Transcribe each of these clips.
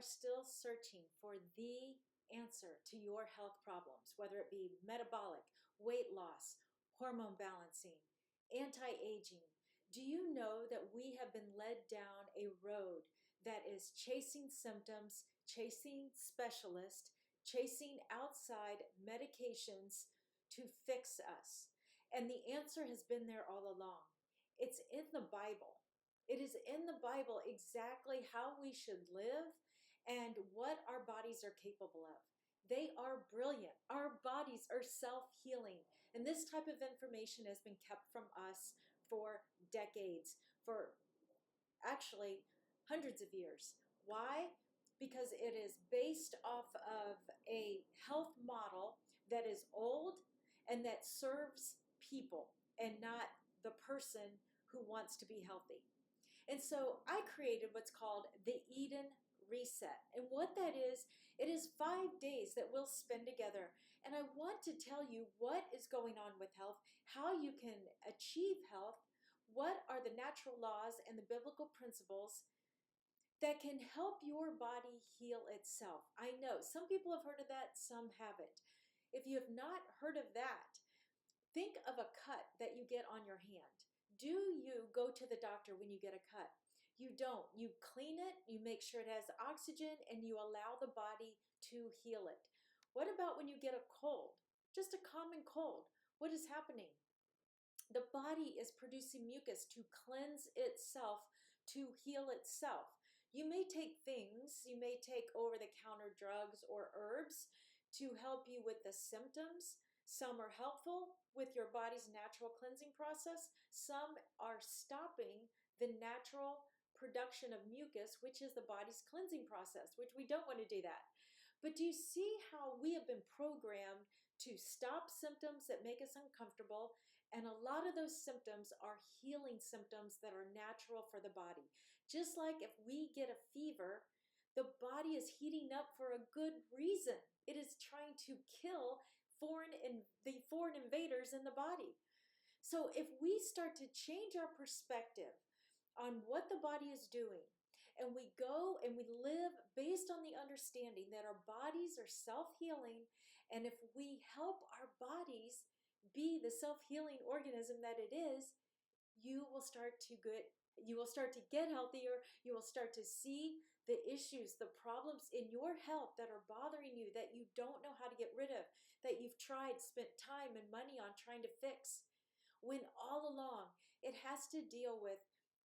still searching for the answer to your health problems, whether it be metabolic, weight loss, hormone balancing, anti-aging, do you know that we have been led down a road that is chasing symptoms, chasing specialists, chasing outside medications to fix us? And the answer has been there all along. It's in the Bible. It is in the Bible exactly how we should live and what our bodies are capable of. They are brilliant. Our bodies are self-healing. And this type of information has been kept from us for decades, for actually hundreds of years. Why? Because it is based off of a health model that is old and that serves people and not the person who wants to be healthy. And so I created what's called the Eden Reset. And what that is, it is 5 days that we'll spend together. And I want to tell you what is going on with health, how you can achieve health, what are the natural laws and the biblical principles that can help your body heal itself. I know some people have heard of that, some haven't. If you have not heard of that, think of a cut that you get on your hand. Do you go to the doctor when you get a cut? You don't. You clean it, you make sure it has oxygen, and you allow the body to heal it. What about when you get a cold? Just a common cold. What is happening? The body is producing mucus to cleanse itself, to heal itself. You may take things, you may take over-the-counter drugs or herbs to help you with the symptoms. Some are helpful with your body's natural cleansing process. Some are stopping the natural production of mucus, which is the body's cleansing process, which we don't want to do that. But do you see how we have been programmed to stop symptoms that make us uncomfortable? And a lot of those symptoms are healing symptoms that are natural for the body. Just like if we get a fever, the body is heating up for a good reason. It is trying to kill the foreign invaders in the body. So if we start to change our perspective on what the body is doing, and we go and we live based on the understanding that our bodies are self-healing, and if we help our bodies be the self-healing organism that it is, you will start to get healthier. You will start to see the issues, the problems in your health that are bothering you, that you don't know how to get rid of, that you've spent time and money on trying to fix, when all along it has to deal with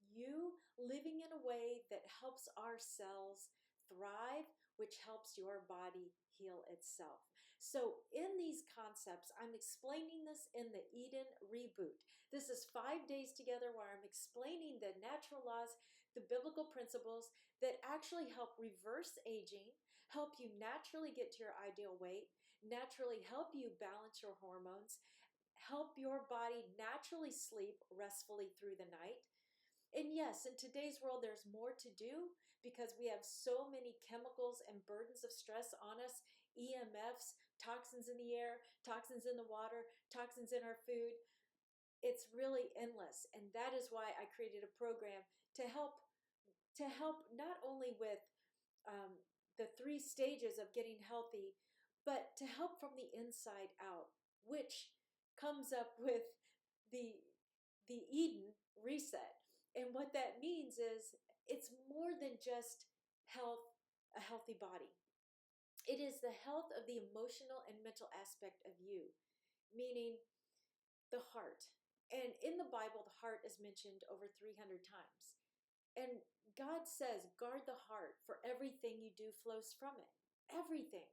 you living in a way that helps our cells thrive, which helps your body heal itself. So in these concepts, I'm explaining this in the Eden Reboot. This is 5 days together where I'm explaining the natural laws, the biblical principles that actually help reverse aging, help you naturally get to your ideal weight, naturally help you balance your hormones, help your body naturally sleep restfully through the night. And yes, in today's world, there's more to do because we have so many chemicals and burdens of stress on us, EMFs, toxins in the air, toxins in the water, toxins in our food. It's really endless. And that is why I created a program to help not only with the 3 stages of getting healthy, but to help from the inside out, which comes up with the Eden Reset. And what that means is it's more than just health, a healthy body. It is the health of the emotional and mental aspect of you, meaning the heart. And in the Bible, the heart is mentioned over 300 times. And God says, guard the heart, for everything you do flows from it. Everything.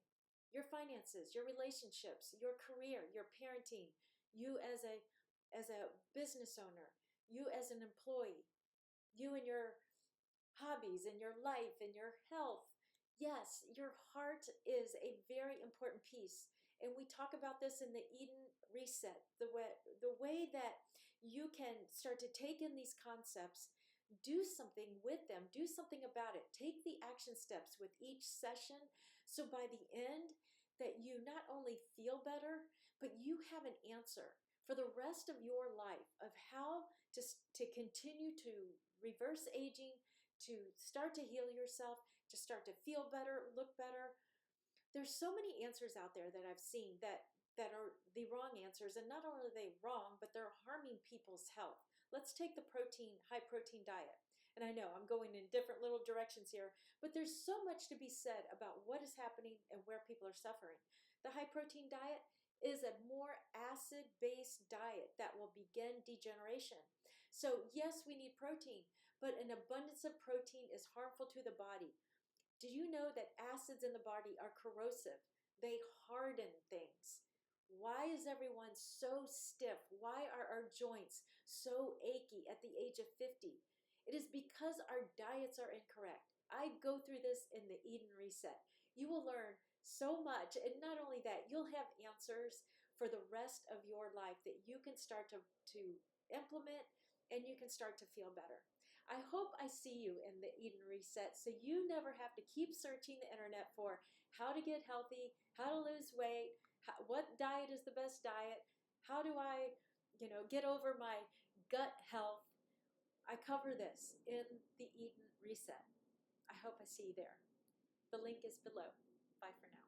Your finances, your relationships, your career, your parenting, you as a business owner, you as an employee, you and your hobbies and your life and your health. Yes, your heart is a very important piece. And we talk about this in the Eden Reset, the way that you can start to take in these concepts, do something with them, do something about it. Take the action steps with each session. So by the end, that you not only feel better, but you have an answer for the rest of your life of how to continue to reverse aging, to start to heal yourself, to start to feel better, look better. There's so many answers out there that I've seen that are the wrong answers, and not only are they wrong, but they're harming people's health. Let's take the high protein diet. And I know I'm going in different little directions here, but there's so much to be said about what is happening and where people are suffering. The high protein diet is a more acid-based diet that will begin degeneration. So yes, we need protein, but an abundance of protein is harmful to the body. Do you know that acids in the body are corrosive? They harden things. Why is everyone so stiff? Why are our joints so achy at the age of 50? It is because our diets are incorrect. I go through this in the Eden Reset. You will learn so much, and not only that, you'll have answers for the rest of your life that you can start to implement, and you can start to feel better. I hope I see you in the Eden Reset so you never have to keep searching the internet for how to get healthy, how to lose weight, what diet is the best diet, how do I, get over my gut health. I cover this in the Eden Reset. I hope I see you there. The link is below. Bye for now.